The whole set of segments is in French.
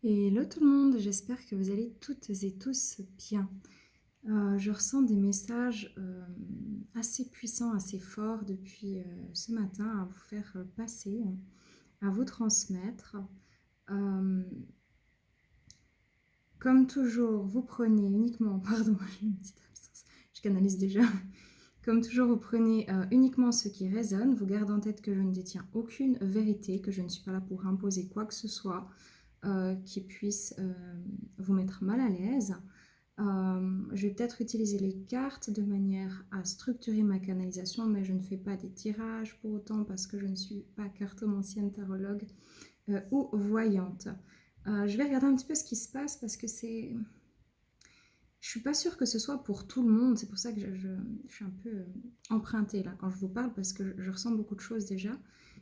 Hello tout le monde, j'espère que vous allez toutes et tous bien. Je ressens des messages assez puissants, assez forts depuis ce matin à vous faire passer, à vous transmettre. Euh, Comme toujours, vous prenez uniquement, pardon, j'ai une petite absence, je canalise déjà. Comme toujours, vous prenez uniquement ce qui résonne, vous gardez en tête que je ne détiens aucune vérité, que je ne suis pas là pour imposer quoi que ce soit qui puisse vous mettre mal à l'aise. Je vais peut-être utiliser les cartes de manière à structurer ma canalisation, mais je ne fais pas des tirages pour autant parce que je ne suis pas cartomancienne, tarologue ou voyante. Je vais regarder un petit peu ce qui se passe parce que c'est... Je suis pas sûre que ce soit pour tout le monde, c'est pour ça que je suis un peu empruntée là quand je vous parle parce que je ressens beaucoup de choses déjà.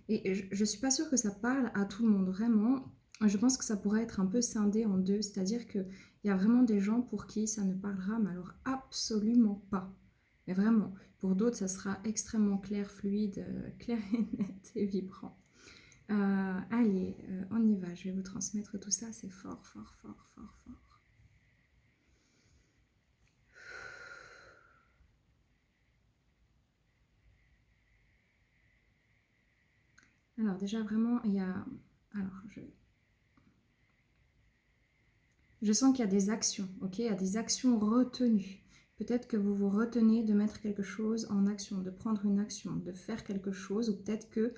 Et je suis pas sûre que ça parle à tout le monde, vraiment. Je pense que ça pourrait être un peu scindé en deux, c'est-à-dire qu'il y a vraiment des gens pour qui ça ne parlera, mais alors absolument pas. Mais vraiment, pour d'autres, ça sera extrêmement clair, fluide, clair et net et vibrant. Allez, on y va, je vais vous transmettre tout ça, c'est fort, fort, fort, fort, fort. Alors déjà vraiment, il y a... Alors, je sens qu'il y a des actions, ok? Il y a des actions retenues. Peut-être que vous vous retenez de mettre quelque chose en action, de prendre une action, de faire quelque chose, ou peut-être que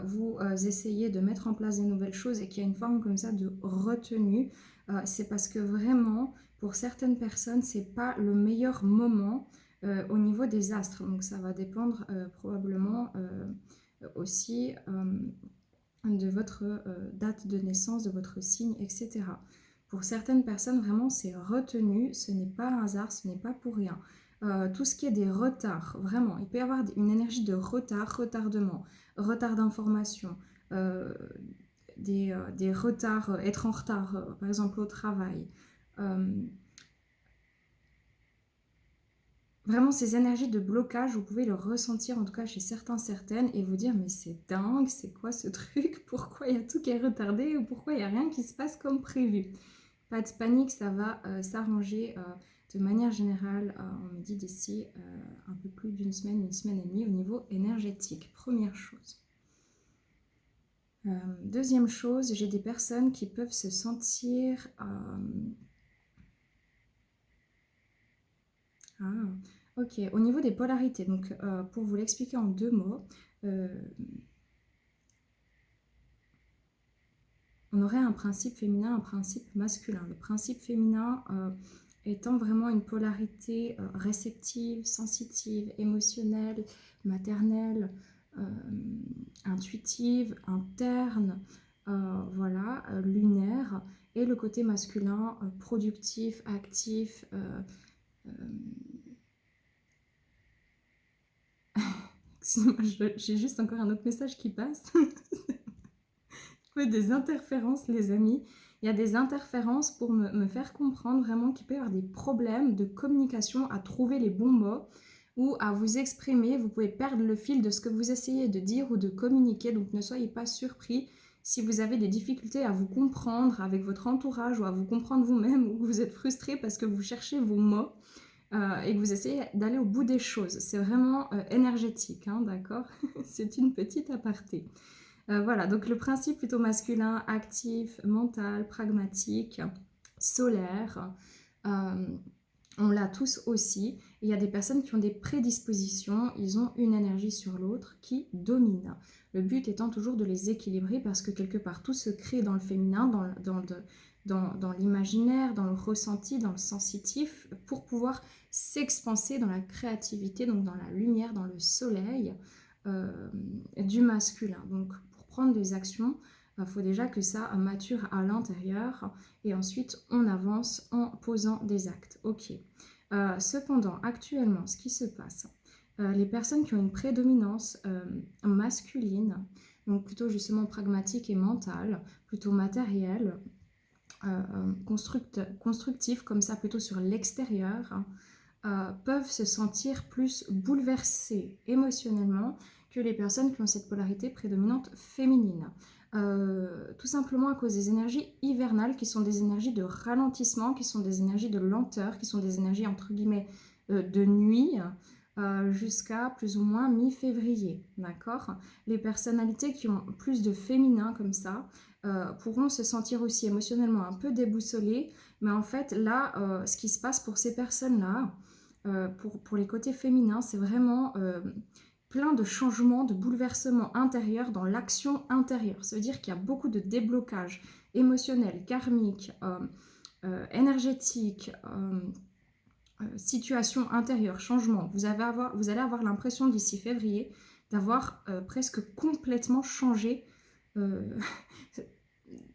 vous essayez de mettre en place des nouvelles choses et qu'il y a une forme comme ça de retenue. C'est parce que vraiment, pour certaines personnes, c'est pas le meilleur moment au niveau des astres. Donc ça va dépendre probablement aussi de votre date de naissance, de votre signe, etc. Pour certaines personnes, vraiment, c'est retenu, ce n'est pas un hasard, ce n'est pas pour rien. Tout ce qui est des retards, vraiment, il peut y avoir une énergie de retard, retardement, retard d'information, des retards, être en retard, par exemple au travail. Vraiment, ces énergies de blocage, vous pouvez le ressentir, en tout cas chez certaines, et vous dire mais c'est dingue, c'est quoi ce truc? Pourquoi il y a tout qui est retardé ou pourquoi il n'y a rien qui se passe comme prévu? Pas de panique, ça va s'arranger de manière générale, on me dit d'ici un peu plus d'une semaine et demie au niveau énergétique. Première chose. Deuxième chose, j'ai des personnes qui peuvent se sentir... ok, au niveau des polarités, donc pour vous l'expliquer en deux mots, on aurait un principe féminin, un principe masculin. Le principe féminin étant vraiment une polarité réceptive, sensitive, émotionnelle, maternelle, intuitive, interne, voilà, lunaire, et le côté masculin productif, actif. Excusez-moi, j'ai juste encore un autre message qui passe. Des interférences, les amis. Il y a des interférences pour me faire comprendre vraiment qu'il peut y avoir des problèmes de communication à trouver les bons mots ou à vous exprimer. Vous pouvez perdre le fil de ce que vous essayez de dire ou de communiquer. Donc ne soyez pas surpris si vous avez des difficultés à vous comprendre avec votre entourage ou à vous comprendre vous-même ou que vous êtes frustré parce que vous cherchez vos mots. Et que vous essayez d'aller au bout des choses. C'est vraiment énergétique, hein, d'accord? C'est une petite aparté. Voilà, donc le principe plutôt masculin, actif, mental, pragmatique, solaire, on l'a tous aussi. Il y a des personnes qui ont des prédispositions, ils ont une énergie sur l'autre qui domine. Le but étant toujours de les équilibrer parce que quelque part tout se crée dans le féminin, dans l'imaginaire, dans le ressenti, dans le sensitif, pour pouvoir s'expanser dans la créativité, donc dans la lumière, dans le soleil du masculin. Donc pour prendre des actions, il faut déjà que ça mature à l'intérieur et ensuite on avance en posant des actes. Ok. Cependant, actuellement, ce qui se passe, les personnes qui ont une prédominance masculine, donc plutôt justement pragmatique et mentale, plutôt matérielle, constructif comme ça, plutôt sur l'extérieur, peuvent se sentir plus bouleversées émotionnellement que les personnes qui ont cette polarité prédominante féminine. tout simplement à cause des énergies hivernales qui sont des énergies de ralentissement, qui sont des énergies de lenteur, qui sont des énergies entre guillemets de nuit jusqu'à plus ou moins mi-février, d'accord? Les personnalités qui ont plus de féminin comme ça pourront se sentir aussi émotionnellement un peu déboussolées, mais en fait là, ce qui se passe pour ces personnes-là, pour les côtés féminins, c'est vraiment plein de changements, de bouleversements intérieurs dans l'action intérieure. Ça veut dire qu'il y a beaucoup de déblocages émotionnels, karmiques, énergétiques, situation intérieure, changement. Vous allez avoir l'impression d'ici février d'avoir presque complètement changé, euh,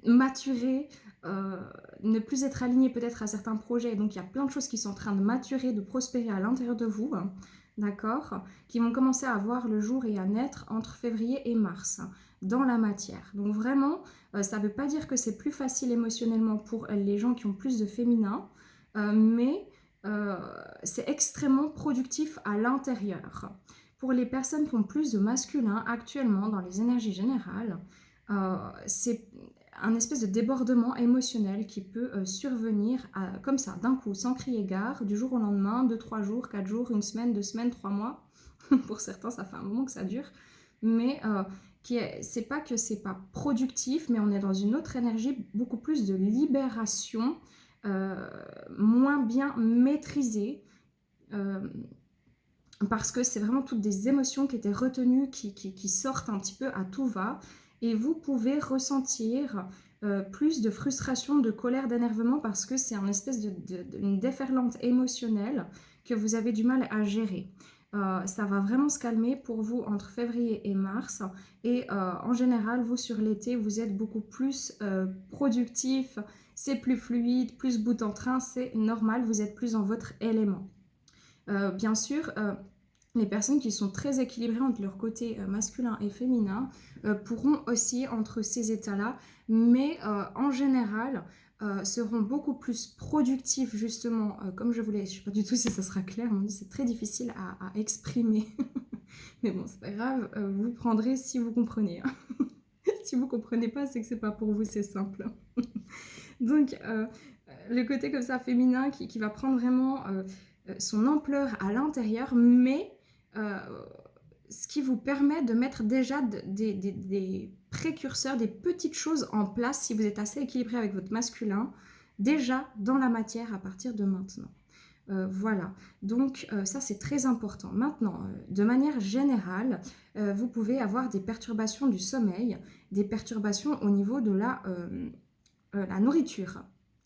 maturé, ne plus être aligné peut-être à certains projets. Donc il y a plein de choses qui sont en train de maturer, de prospérer à l'intérieur de vous, hein, d'accord, qui vont commencer à voir le jour et à naître entre février et mars, hein, dans la matière. Donc vraiment, ça ne veut pas dire que c'est plus facile émotionnellement pour les gens qui ont plus de féminin, mais c'est extrêmement productif à l'intérieur. Pour les personnes qui ont plus de masculin actuellement dans les énergies générales, c'est un espèce de débordement émotionnel qui peut survenir comme ça, d'un coup, sans crier gare, du jour au lendemain, 2, 3 jours, 4 jours, une semaine, 2 semaines, 3 mois. Pour certains, ça fait un moment que ça dure. Mais c'est pas que c'est pas productif, mais on est dans une autre énergie, beaucoup plus de libération, moins bien maîtrisée. Parce que c'est vraiment toutes des émotions qui étaient retenues, qui sortent un petit peu à tout va. Et vous pouvez ressentir plus de frustration, de colère, d'énervement parce que c'est une espèce une déferlante émotionnelle que vous avez du mal à gérer. Ça va vraiment se calmer pour vous entre février et mars. Et en général, vous sur l'été, vous êtes beaucoup plus productif, c'est plus fluide, plus bout en train, c'est normal, vous êtes plus dans votre élément. Bien sûr, les personnes qui sont très équilibrées entre leur côté masculin et féminin pourront osciller entre ces états-là, mais en général seront beaucoup plus productifs justement, comme je voulais, je ne sais pas du tout si ça sera clair, mais c'est très difficile à exprimer. Mais bon, c'est pas grave, vous prendrez si vous comprenez. Hein. Si vous comprenez pas, c'est que c'est pas pour vous, c'est simple. Donc, le côté comme ça féminin qui va prendre vraiment son ampleur à l'intérieur, mais ce qui vous permet de mettre déjà des précurseurs, des petites choses en place si vous êtes assez équilibré avec votre masculin, déjà dans la matière à partir de maintenant. Voilà, donc ça c'est très important. Maintenant, de manière générale, vous pouvez avoir des perturbations du sommeil, des perturbations au niveau de la nourriture.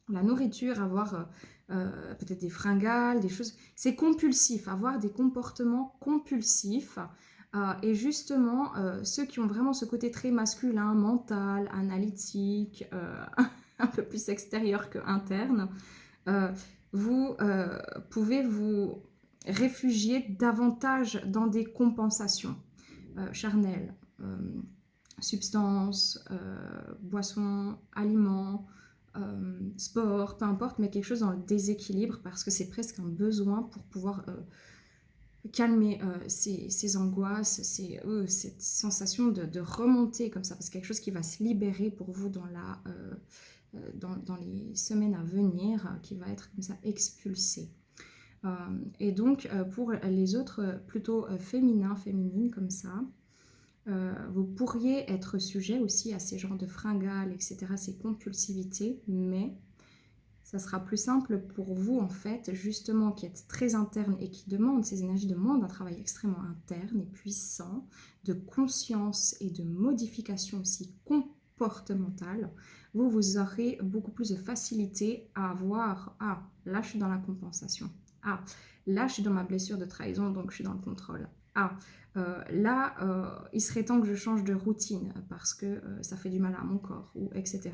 La nourriture, avoir peut-être des fringales, des choses... C'est compulsif, avoir des comportements compulsifs. Et justement, ceux qui ont vraiment ce côté très masculin, mental, analytique, un peu plus extérieur que interne, vous pouvez vous réfugier davantage dans des compensations charnelles, substances, boissons, aliments, sport, peu importe, mais quelque chose dans le déséquilibre parce que c'est presque un besoin pour pouvoir calmer ces angoisses, cette sensation de remonter comme ça, parce que quelque chose qui va se libérer pour vous dans les semaines à venir, qui va être comme ça expulsé. Et donc pour les autres plutôt féminines comme ça, vous pourriez être sujet aussi à ces genres de fringales, etc., ces compulsivités, mais ça sera plus simple pour vous, en fait, justement, qui êtes très interne et qui demande, ces énergies demandent un travail extrêmement interne et puissant, de conscience et de modification aussi comportementale. Vous aurez beaucoup plus de facilité à voir, ah, là je suis dans la compensation, ah, là je suis dans ma blessure de trahison, donc je suis dans le contrôle, ah, là, il serait temps que je change de routine parce que ça fait du mal à mon corps, ou etc.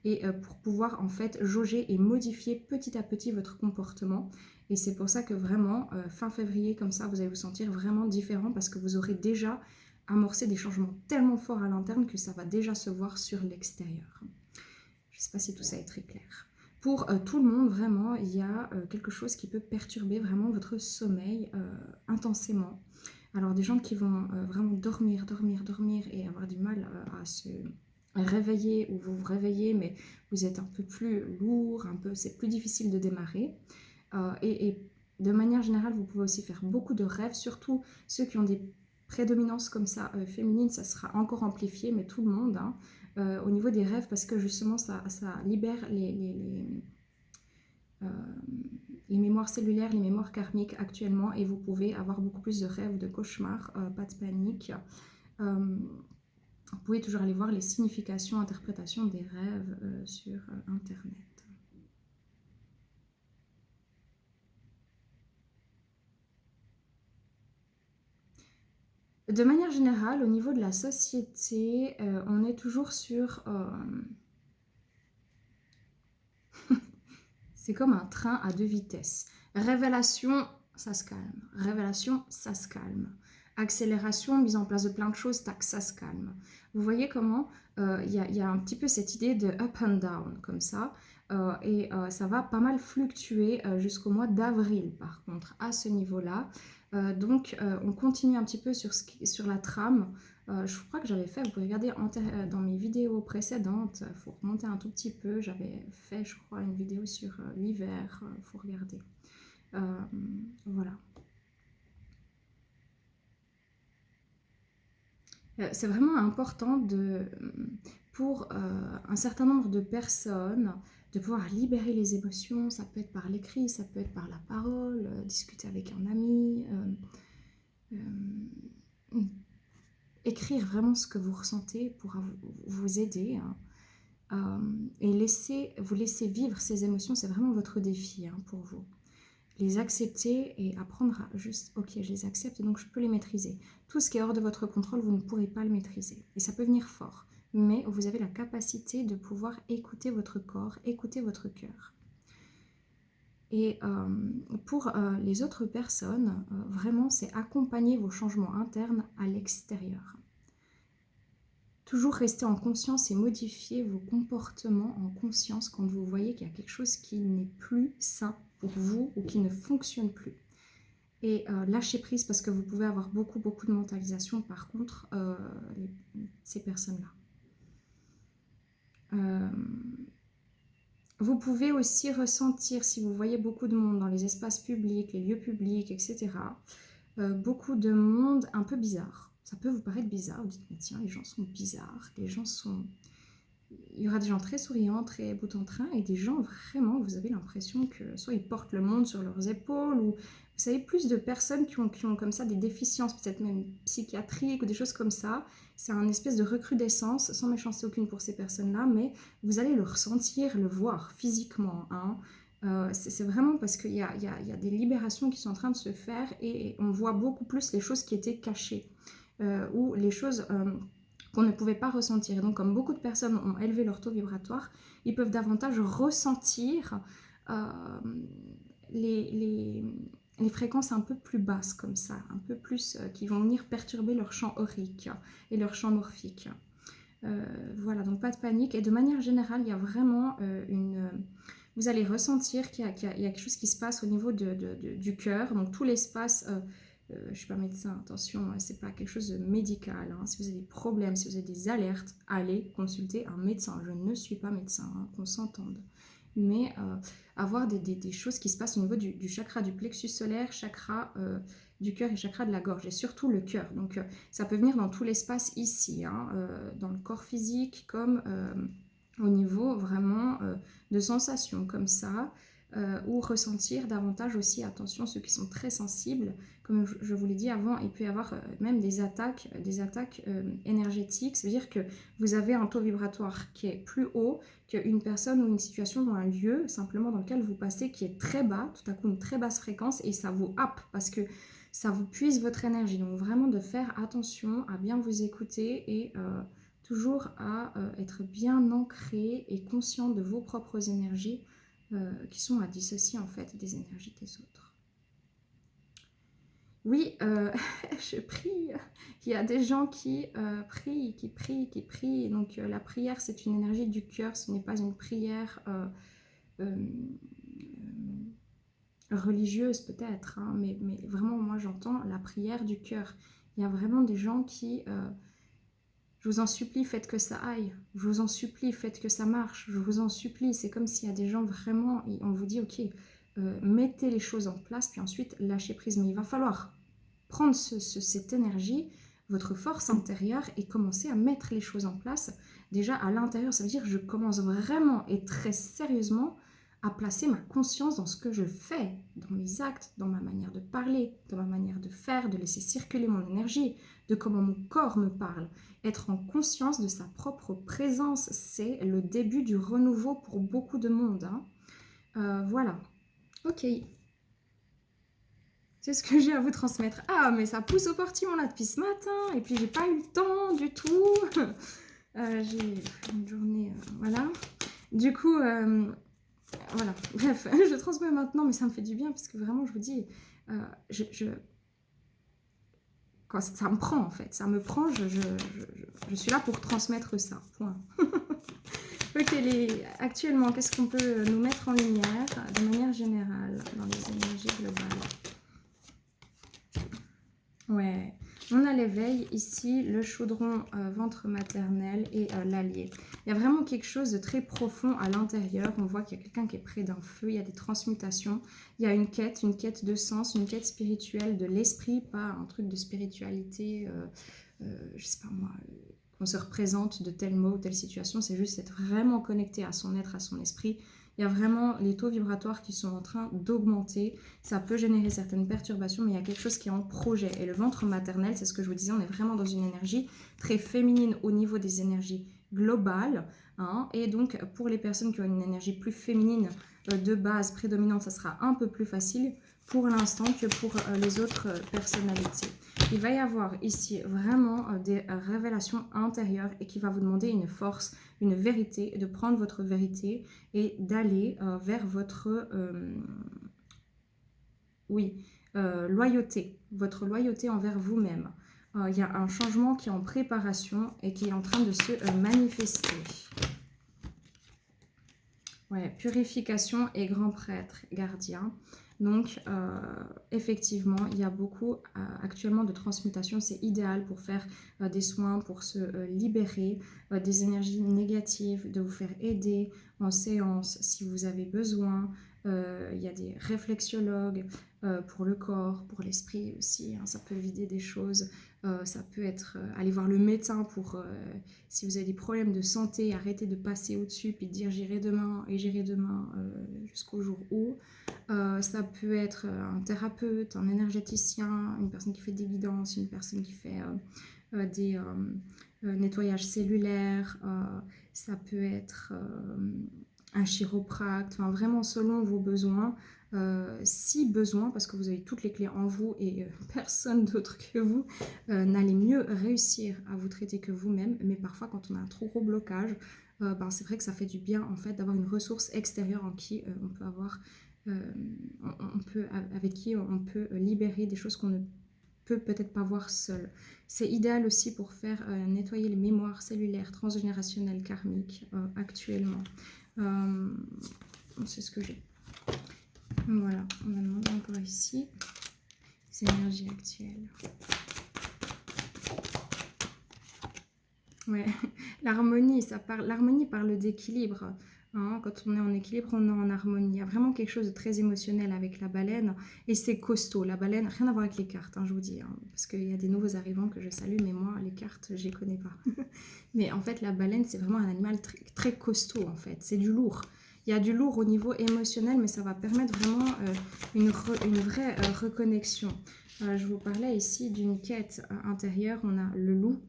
Et pour pouvoir en fait jauger et modifier petit à petit votre comportement. Et c'est pour ça que vraiment, fin février, comme ça, vous allez vous sentir vraiment différent parce que vous aurez déjà amorcé des changements tellement forts à l'interne que ça va déjà se voir sur l'extérieur. Je ne sais pas si tout ça est très clair. Pour tout le monde, vraiment, il y a quelque chose qui peut perturber vraiment votre sommeil intensément. Alors des gens qui vont vraiment dormir et avoir du mal réveillez ou vous vous réveillez, mais vous êtes un peu plus lourd, c'est plus difficile de démarrer. Et de manière générale, vous pouvez aussi faire beaucoup de rêves, surtout ceux qui ont des prédominances comme ça féminines, ça sera encore amplifié, mais tout le monde, hein, au niveau des rêves, parce que justement, ça libère euh, les mémoires cellulaires, les mémoires karmiques actuellement, et vous pouvez avoir beaucoup plus de rêves, de cauchemars, pas de panique. Vous pouvez toujours aller voir les significations, interprétations des rêves sur Internet. De manière générale, au niveau de la société, on est toujours sur... c'est comme un train à deux vitesses. Révélation, ça se calme. Révélation, ça se calme. Accélération, mise en place de plein de choses, tac, ça se calme. Vous voyez comment il y a un petit peu cette idée de up and down, comme ça. Ça va pas mal fluctuer jusqu'au mois d'avril, par contre, à ce niveau-là. Donc, on continue un petit peu sur la trame. Je crois que j'avais fait, vous pouvez regarder dans mes vidéos précédentes, il faut remonter un tout petit peu, j'avais fait, je crois, une vidéo sur l'hiver, il faut regarder. Voilà. C'est vraiment important pour un certain nombre de personnes de pouvoir libérer les émotions. Ça peut être par l'écrit, ça peut être par la parole, discuter avec un ami, écrire vraiment ce que vous ressentez pour vous aider. Et vous laisser vivre ces émotions, c'est vraiment votre défi pour vous. Les accepter et apprendre à juste, ok, je les accepte, donc je peux les maîtriser. Tout ce qui est hors de votre contrôle, vous ne pourrez pas le maîtriser. Et ça peut venir fort. Mais vous avez la capacité de pouvoir écouter votre corps, écouter votre cœur. Et pour les autres personnes, vraiment, c'est accompagner vos changements internes à l'extérieur. Toujours rester en conscience et modifier vos comportements en conscience quand vous voyez qu'il y a quelque chose qui n'est plus sain pour vous ou qui ne fonctionne plus. Et lâcher prise parce que vous pouvez avoir beaucoup de mentalisation par contre ces personnes-là. Vous pouvez aussi ressentir, si vous voyez beaucoup de monde dans les espaces publics, les lieux publics, etc., beaucoup de monde un peu bizarre. Ça peut vous paraître bizarre, vous dites mais tiens, les gens sont bizarres, les gens sont... Il y aura des gens très souriants, très beau en train, et des gens vraiment, vous avez l'impression que soit ils portent le monde sur leurs épaules, ou vous savez, plus de personnes qui ont comme ça des déficiences, peut-être même psychiatriques ou des choses comme ça. C'est un espèce de recrudescence, sans méchanceté aucune pour ces personnes-là, mais vous allez le ressentir, le voir physiquement. C'est vraiment parce qu'il y a des libérations qui sont en train de se faire et on voit beaucoup plus les choses qui étaient cachées ou les choses qu'on ne pouvait pas ressentir. Et donc, comme beaucoup de personnes ont élevé leur taux vibratoire, ils peuvent davantage ressentir les fréquences un peu plus basses comme ça, un peu plus qui vont venir perturber leur champ aurique et leur champ morphique. Voilà, donc pas de panique. Et de manière générale, il y a vraiment vous allez ressentir qu'il y a quelque chose qui se passe au niveau du cœur. Donc tout l'espace, je ne suis pas médecin, attention, c'est pas quelque chose de médical. Si vous avez des problèmes, si vous avez des alertes, allez consulter un médecin. Je ne suis pas médecin, qu'on s'entende. Mais avoir des choses qui se passent au niveau du chakra du plexus solaire, chakra du cœur et chakra de la gorge, et surtout le cœur. Donc ça peut venir dans tout l'espace ici, dans le corps physique, comme au niveau vraiment de sensations comme ça, ou ressentir davantage aussi, attention, ceux qui sont très sensibles, comme je vous l'ai dit avant, il peut y avoir même des attaques énergétiques, c'est-à-dire que vous avez un taux vibratoire qui est plus haut qu'une personne ou une situation ou un lieu simplement dans lequel vous passez qui est très bas, tout à coup une très basse fréquence, et ça vous happe parce que ça vous puise votre énergie. Donc vraiment de faire attention à bien vous écouter et toujours à être bien ancré et conscient de vos propres énergies qui sont à dissocier en fait des énergies des autres. Oui, je prie. Il y a des gens qui prient. Donc la prière, c'est une énergie du cœur, ce n'est pas une prière religieuse peut-être, mais vraiment, moi j'entends la prière du cœur. Il y a vraiment des gens qui Je vous en supplie, faites que ça aille. Je vous en supplie, faites que ça marche. Je vous en supplie. C'est comme s'il y a des gens vraiment, et on vous dit, ok, mettez les choses en place, puis ensuite lâchez prise. Mais il va falloir prendre cette énergie, votre force intérieure, et commencer à mettre les choses en place. Déjà à l'intérieur, ça veut dire que je commence vraiment et très sérieusement à placer ma conscience dans ce que je fais, dans mes actes, dans ma manière de parler, dans ma manière de faire, de laisser circuler mon énergie, de comment mon corps me parle. Être en conscience de sa propre présence, c'est le début du renouveau pour beaucoup de monde. Hein. Voilà. Ok. C'est ce que j'ai à vous transmettre. Ah, mais ça pousse au portillon là depuis ce matin. Et puis j'ai pas eu le temps du tout. J'ai une journée... voilà. Du coup... voilà, bref, je transmets maintenant, mais ça me fait du bien parce que vraiment, je vous dis, quand ça me prend en fait, ça me prend, je suis là pour transmettre ça, point. Ok, actuellement, qu'est-ce qu'on peut nous mettre en lumière de manière générale dans les énergies globales? Ouais, on a l'éveil ici, le chaudron ventre maternel et l'allié. Il y a vraiment quelque chose de très profond à l'intérieur. On voit qu'il y a quelqu'un qui est près d'un feu, il y a des transmutations. Il y a une quête de sens, une quête spirituelle de l'esprit, pas un truc de spiritualité, je sais pas moi, qu'on se représente de tel mot, telle situation. C'est juste être vraiment connecté à son être, à son esprit. Il y a vraiment les taux vibratoires qui sont en train d'augmenter. Ça peut générer certaines perturbations, mais il y a quelque chose qui est en projet. Et le ventre maternel, c'est ce que je vous disais, on est vraiment dans une énergie très féminine au niveau des énergies globales. Hein. Et donc, pour les personnes qui ont une énergie plus féminine de base prédominante, ça sera un peu plus facile pour l'instant que pour les autres personnalités. Il va y avoir ici vraiment des révélations intérieures et qui va vous demander une force, une vérité, de prendre votre vérité et d'aller vers votre loyauté, votre loyauté envers vous-même. Il y a un changement qui est en préparation et qui est en train de se manifester. Ouais, purification et grand prêtre gardien. Donc, effectivement, il y a beaucoup actuellement de transmutation. C'est idéal pour faire des soins, pour se libérer des énergies négatives, de vous faire aider en séance si vous avez besoin. Il y a des réflexiologues pour le corps, pour l'esprit aussi. Hein, ça peut vider des choses. Ça peut être aller voir le médecin pour, si vous avez des problèmes de santé, arrêter de passer au-dessus puis dire j'irai demain et j'irai demain jusqu'au jour où. Ça peut être un thérapeute, un énergéticien, une personne qui fait des guidances, une personne qui fait des nettoyages cellulaires, ça peut être un chiropracte, enfin vraiment selon vos besoins. Si besoin, parce que vous avez toutes les clés en vous et personne d'autre que vous n'allez mieux réussir à vous traiter que vous-même, mais parfois quand on a un trop gros blocage, c'est vrai que ça fait du bien en fait d'avoir une ressource extérieure en qui on peut avoir, avec qui on peut libérer des choses qu'on ne peut peut-être pas voir seul. C'est idéal aussi pour faire nettoyer les mémoires cellulaires transgénérationnelles karmiques actuellement. C'est ce que j'ai. Voilà, on va demander encore ici les énergies actuelles. Ouais, l'harmonie, l'harmonie parle d'équilibre. Hein, quand on est en équilibre, on est en harmonie. Il y a vraiment quelque chose de très émotionnel avec la baleine et c'est costaud. La baleine, rien à voir avec les cartes, hein, je vous dis, hein, parce qu'il y a des nouveaux arrivants que je salue, mais moi, les cartes, je les connais pas. Mais en fait, la baleine, c'est vraiment un animal très, très costaud, en fait. C'est du lourd. Il y a du lourd au niveau émotionnel, mais ça va permettre vraiment une vraie reconnexion. Je vous parlais ici d'une quête intérieure. On a le loup,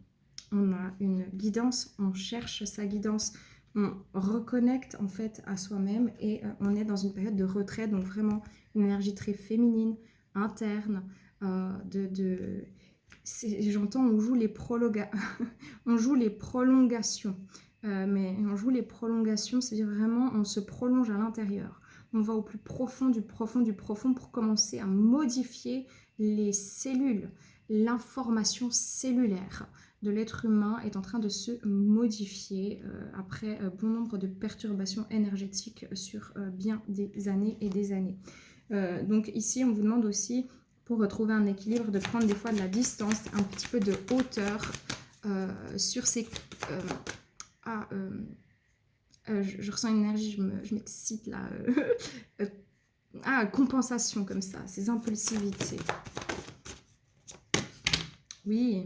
on a une guidance, on cherche sa guidance, on reconnecte en fait à soi-même et on est dans une période de retraite, donc vraiment une énergie très féminine, interne, j'entends on joue les on joue les prolongations. Mais on joue les prolongations, c'est-à-dire vraiment on se prolonge à l'intérieur. On va au plus profond du profond pour commencer à modifier les cellules. L'information cellulaire de l'être humain est en train de se modifier après bon nombre de perturbations énergétiques sur bien des années et des années. Donc ici, on vous demande aussi, pour retrouver un équilibre, de prendre des fois de la distance, un petit peu de hauteur sur ces... je ressens une énergie, je m'excite là. Compensation comme ça, ces impulsivités. Oui,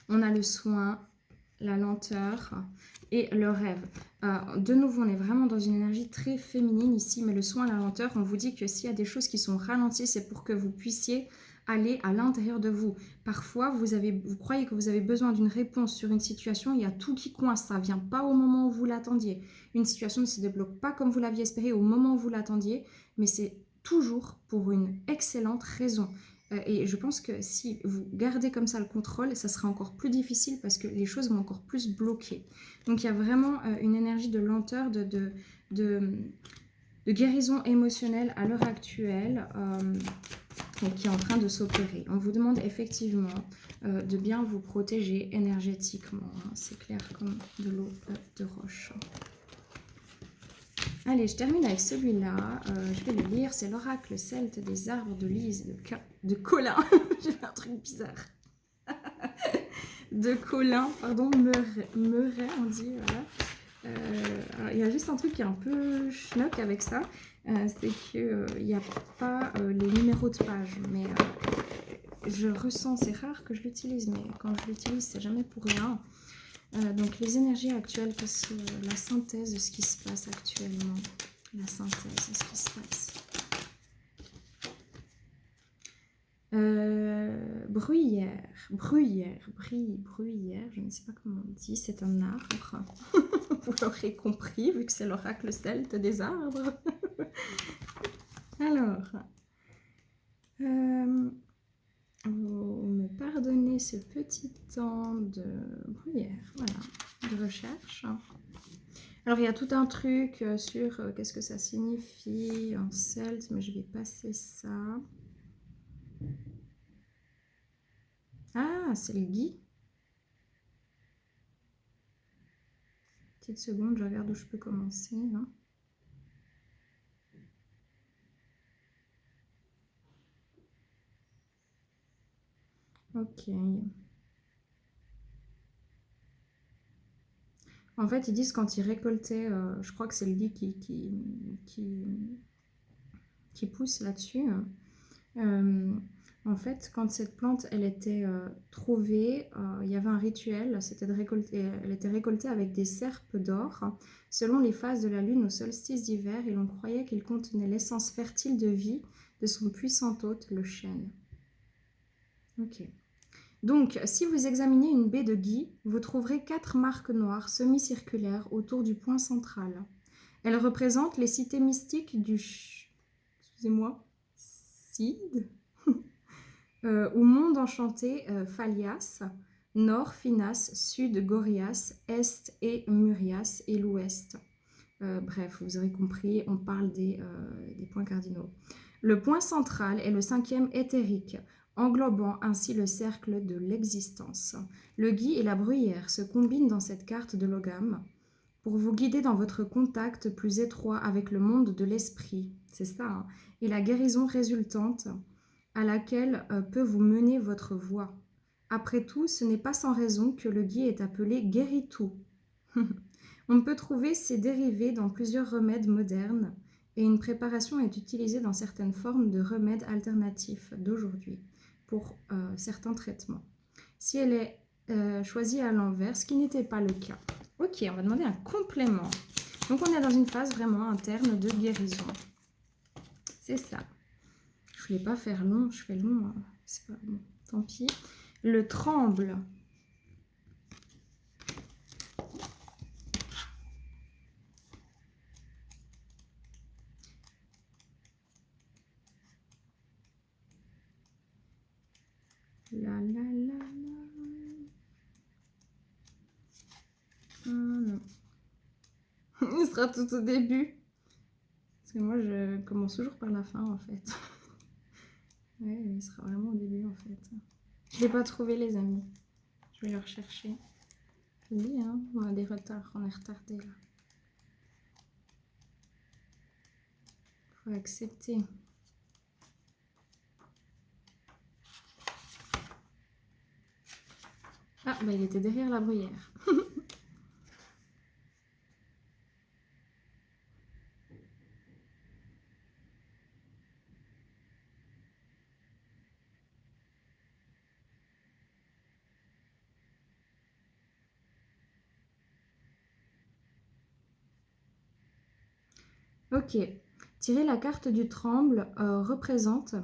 on a le soin, la lenteur et le rêve. De nouveau, on est vraiment dans une énergie très féminine ici, mais le soin, la lenteur, on vous dit que s'il y a des choses qui sont ralenties, c'est pour que vous puissiez aller à l'intérieur de vous. Parfois, vous croyez que vous avez besoin d'une réponse sur une situation, il y a tout qui coince, ça ne vient pas au moment où vous l'attendiez. Une situation ne se débloque pas comme vous l'aviez espéré au moment où vous l'attendiez, mais c'est toujours pour une excellente raison. Et je pense que si vous gardez comme ça le contrôle, ça sera encore plus difficile parce que les choses vont encore plus bloquer. Donc il y a vraiment une énergie de lenteur, de guérison émotionnelle à l'heure actuelle qui est en train de s'opérer. On vous demande effectivement de bien vous protéger énergétiquement. Hein. C'est clair comme de l'eau de roche. Allez, je termine avec celui-là. Je vais le lire. C'est l'oracle celte des arbres de Lise de Colin. J'ai fait un truc bizarre. De Colin, pardon, Meuret, on dit. Voilà. Il y a juste un truc qui est un peu schnock avec ça. C'est qu'il n'y a pas les numéros de page. Mais je ressens, c'est rare que je l'utilise, mais quand je l'utilise, c'est jamais pour rien. Donc les énergies actuelles, la synthèse de ce qui se passe actuellement, la synthèse de ce qui se passe. Bruyère, je ne sais pas comment on dit, c'est un arbre. Vous l'aurez compris, vu que c'est l'oracle celte des arbres. Alors, vous me pardonnez ce petit temps de bruyère, voilà, de recherche. Alors, il y a tout un truc sur qu'est-ce que ça signifie en celte, mais je vais passer ça. Ah, c'est le gui. Petite seconde, je regarde où je peux commencer. Hein. Ok. En fait, ils disent quand ils récoltaient, je crois que c'est le gui qui pousse là-dessus. En fait, quand cette plante, elle était trouvée, il y avait un rituel, c'était de récolter, elle était récoltée avec des serpes d'or, selon les phases de la lune au solstice d'hiver, et l'on croyait qu'il contenait l'essence fertile de vie de son puissant hôte, le chêne. Ok. Donc, si vous examinez une baie de gui, vous trouverez 4 marques noires semi-circulaires autour du point central. Elles représentent les cités mystiques du... Excusez-moi. Cid au monde enchanté, Phalias, nord, Finas, sud, Gorias, est et Murias et l'ouest. Bref, vous aurez compris, on parle des points cardinaux. Le point central est le 5e éthérique, englobant ainsi le cercle de l'existence. Le gui et la bruyère se combinent dans cette carte de Logam pour vous guider dans votre contact plus étroit avec le monde de l'esprit, c'est ça, hein, et la guérison résultante à laquelle peut vous mener votre voie. Après tout, ce n'est pas sans raison que le gui est appelé guérit-tout. On peut trouver ses dérivés dans plusieurs remèdes modernes et une préparation est utilisée dans certaines formes de remèdes alternatifs d'aujourd'hui pour certains traitements. Si elle est choisie à l'envers, ce qui n'était pas le cas. Ok, on va demander un complément. Donc on est dans une phase vraiment interne de guérison. C'est ça. Je voulais pas faire long, je fais long, hein. C'est pas bon, tant pis. Le tremble. La la la la. Ah non. Il sera tout au début. Parce que moi, je commence toujours par la fin, en fait. Ouais, il sera vraiment au début, en fait. Je ne l'ai pas trouvé, les amis. Je vais le rechercher. Oui, hein, on a des retards, on est retardé, là. Faut accepter. Ah, bah, il était derrière la bruyère. Ok, tirer la carte du tremble représente,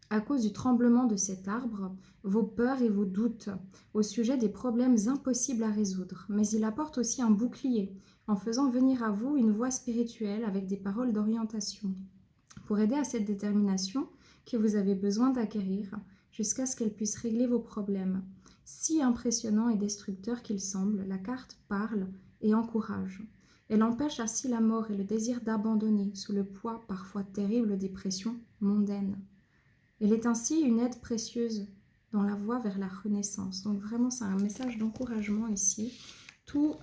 à cause du tremblement de cet arbre, vos peurs et vos doutes au sujet des problèmes impossibles à résoudre. Mais il apporte aussi un bouclier, en faisant venir à vous une voix spirituelle avec des paroles d'orientation, pour aider à cette détermination que vous avez besoin d'acquérir, jusqu'à ce qu'elle puisse régler vos problèmes. Si impressionnant et destructeur qu'il semble, la carte parle et encourage. Elle empêche ainsi la mort et le désir d'abandonner sous le poids parfois terrible des pressions mondaines. Elle est ainsi une aide précieuse dans la voie vers la renaissance. Donc vraiment, c'est un message d'encouragement ici. Tout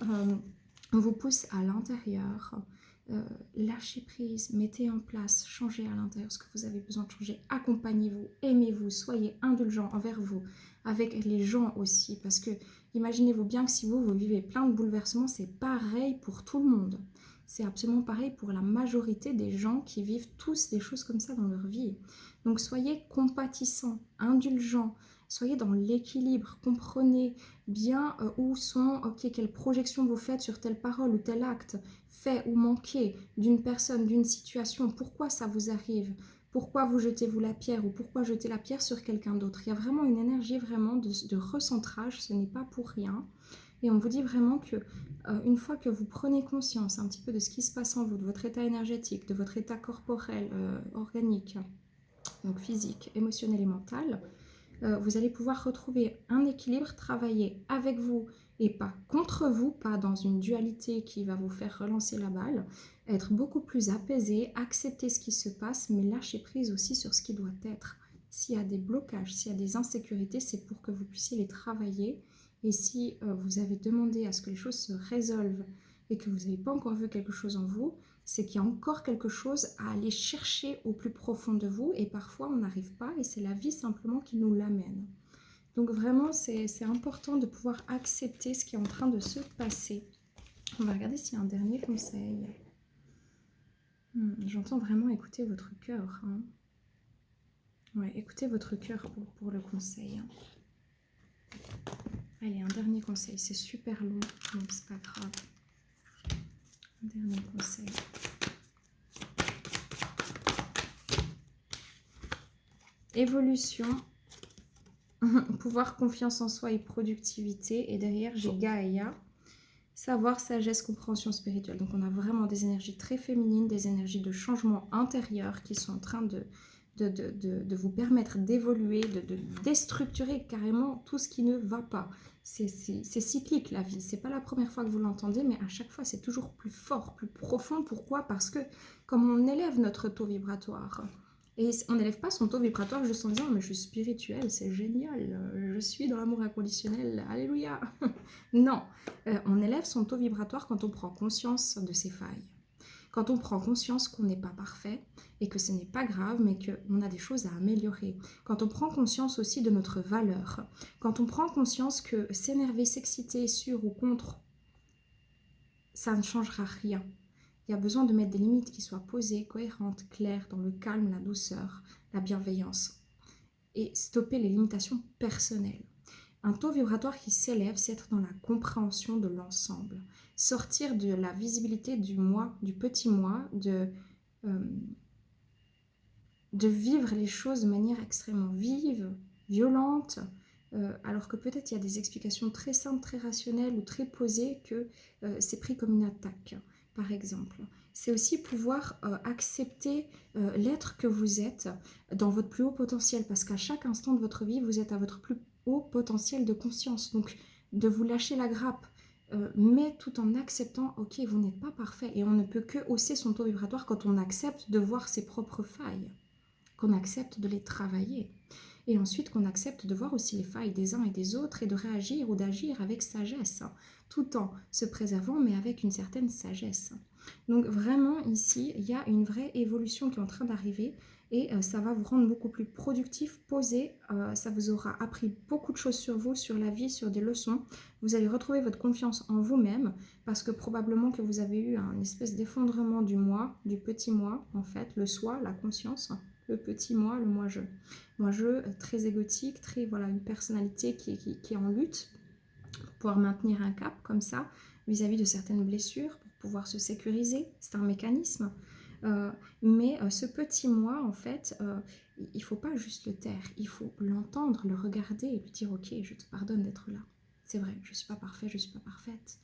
vous pousse à l'intérieur. Lâchez prise, mettez en place, changez à l'intérieur ce que vous avez besoin de changer. Accompagnez-vous, aimez-vous, soyez indulgents envers vous, avec les gens aussi. Parce que imaginez-vous bien que si vous vivez plein de bouleversements, c'est pareil pour tout le monde. C'est absolument pareil pour la majorité des gens qui vivent tous des choses comme ça dans leur vie. Donc soyez compatissants, indulgents, soyez dans l'équilibre, comprenez bien où sont, quelles projections vous faites sur telle parole ou tel acte, fait ou manqué d'une personne, d'une situation, pourquoi ça vous arrive, pourquoi vous jetez-vous la pierre ou pourquoi jeter la pierre sur quelqu'un d'autre. Il y a vraiment une énergie vraiment de recentrage, ce n'est pas pour rien. Et on vous dit vraiment que une fois que vous prenez conscience un petit peu de ce qui se passe en vous, de votre état énergétique, de votre état corporel, organique, donc physique, émotionnel et mental, vous allez pouvoir retrouver un équilibre, travailler avec vous et pas contre vous, pas dans une dualité qui va vous faire relancer la balle, être beaucoup plus apaisé, accepter ce qui se passe, mais lâcher prise aussi sur ce qui doit être. S'il y a des blocages, s'il y a des insécurités, c'est pour que vous puissiez les travailler. Et si vous avez demandé à ce que les choses se résolvent et que vous n'avez pas encore vu quelque chose en vous, c'est qu'il y a encore quelque chose à aller chercher au plus profond de vous et parfois on n'arrive pas et c'est la vie simplement qui nous l'amène. Donc vraiment c'est important de pouvoir accepter ce qui est en train de se passer. On va regarder s'il y a un dernier conseil. J'entends vraiment écouter votre cœur. Hein. Ouais, écoutez votre cœur pour le conseil. Allez, un dernier conseil, c'est super long, donc c'est pas grave. Un dernier conseil. Évolution, pouvoir, confiance en soi et productivité. Et derrière, j'ai Gaïa, savoir, sagesse, compréhension spirituelle. Donc on a vraiment des énergies très féminines, des énergies de changement intérieur qui sont en train de vous permettre d'évoluer, de déstructurer carrément tout ce qui ne va pas. C'est cyclique la vie, c'est pas la première fois que vous l'entendez, mais à chaque fois c'est toujours plus fort, plus profond. Pourquoi? Parce que comme on élève notre taux vibratoire, et on n'élève pas son taux vibratoire juste en disant mais je suis spirituelle, c'est génial, je suis dans l'amour inconditionnel, alléluia. Non, on élève son taux vibratoire quand on prend conscience de ses failles. Quand on prend conscience qu'on n'est pas parfait et que ce n'est pas grave, mais qu'on a des choses à améliorer. Quand on prend conscience aussi de notre valeur. Quand on prend conscience que s'énerver, s'exciter sur ou contre, ça ne changera rien. Il y a besoin de mettre des limites qui soient posées, cohérentes, claires, dans le calme, la douceur, la bienveillance. Et stopper les limitations personnelles. Un taux vibratoire qui s'élève, c'est être dans la compréhension de l'ensemble. Sortir de la visibilité du moi, du petit moi, de vivre les choses de manière extrêmement vive, violente, alors que peut-être il y a des explications très simples, très rationnelles ou très posées que c'est pris comme une attaque, par exemple. C'est aussi pouvoir accepter l'être que vous êtes dans votre plus haut potentiel, parce qu'à chaque instant de votre vie, vous êtes à votre plus haut potentiel de conscience. Donc, de vous lâcher la grappe, mais tout en acceptant, ok, vous n'êtes pas parfait, et on ne peut que hausser son taux vibratoire quand on accepte de voir ses propres failles, qu'on accepte de les travailler. Et ensuite qu'on accepte de voir aussi les failles des uns et des autres et de réagir ou d'agir avec sagesse, tout en se préservant mais avec une certaine sagesse. Donc vraiment ici, il y a une vraie évolution qui est en train d'arriver et ça va vous rendre beaucoup plus productif, posé. Ça vous aura appris beaucoup de choses sur vous, sur la vie, sur des leçons. Vous allez retrouver votre confiance en vous-même parce que probablement que vous avez eu un espèce d'effondrement du moi, du petit moi en fait, le soi, la conscience, le petit moi, le moi-je. Moi-je, très égotique, très voilà, une personnalité qui est en lutte pour pouvoir maintenir un cap comme ça vis-à-vis de certaines blessures, pour pouvoir se sécuriser. C'est un mécanisme. Mais ce petit moi, en fait, il ne faut pas juste le taire, il faut l'entendre, le regarder et lui dire ok, je te pardonne d'être là. C'est vrai, je ne suis pas parfait, je ne suis pas parfaite.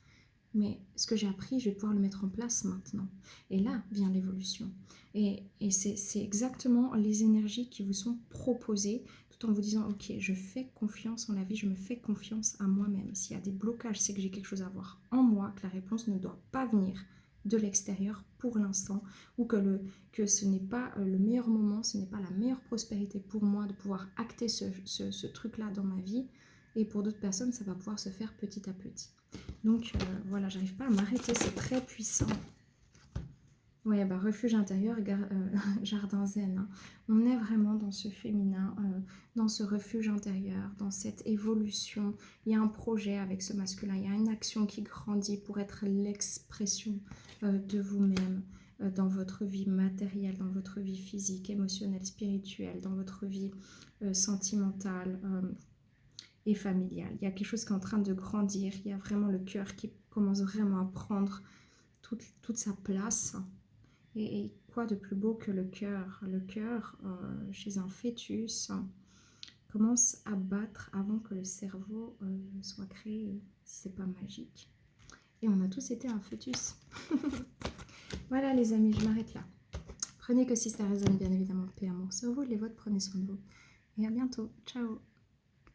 Mais ce que j'ai appris, je vais pouvoir le mettre en place maintenant. Et là vient l'évolution. Et c'est exactement les énergies qui vous sont proposées, tout en vous disant, ok, je fais confiance en la vie, je me fais confiance à moi-même. S'il y a des blocages, c'est que j'ai quelque chose à voir en moi, que la réponse ne doit pas venir de l'extérieur pour l'instant, ou que ce n'est pas le meilleur moment, ce n'est pas la meilleure prospérité pour moi de pouvoir acter ce truc-là dans ma vie. Et pour d'autres personnes, ça va pouvoir se faire petit à petit. Donc voilà, j'arrive pas à m'arrêter, c'est très puissant. Ouais, bah refuge intérieur, jardin zen. Hein. On est vraiment dans ce féminin, dans ce refuge intérieur, dans cette évolution. Il y a un projet avec ce masculin, il y a une action qui grandit pour être l'expression de vous-même dans votre vie matérielle, dans votre vie physique, émotionnelle, spirituelle, dans votre vie sentimentale. Et familiale. Il y a quelque chose qui est en train de grandir, il y a vraiment le cœur qui commence vraiment à prendre toute sa place. Et quoi de plus beau que le cœur? Le cœur, chez un fœtus, commence à battre avant que le cerveau soit créé. C'est pas magique. Et on a tous été un fœtus. Voilà les amis, je m'arrête là. Prenez que si ça résonne, bien évidemment, paix, amour sur vous, les vôtres, prenez soin de vous. Et à bientôt. Ciao.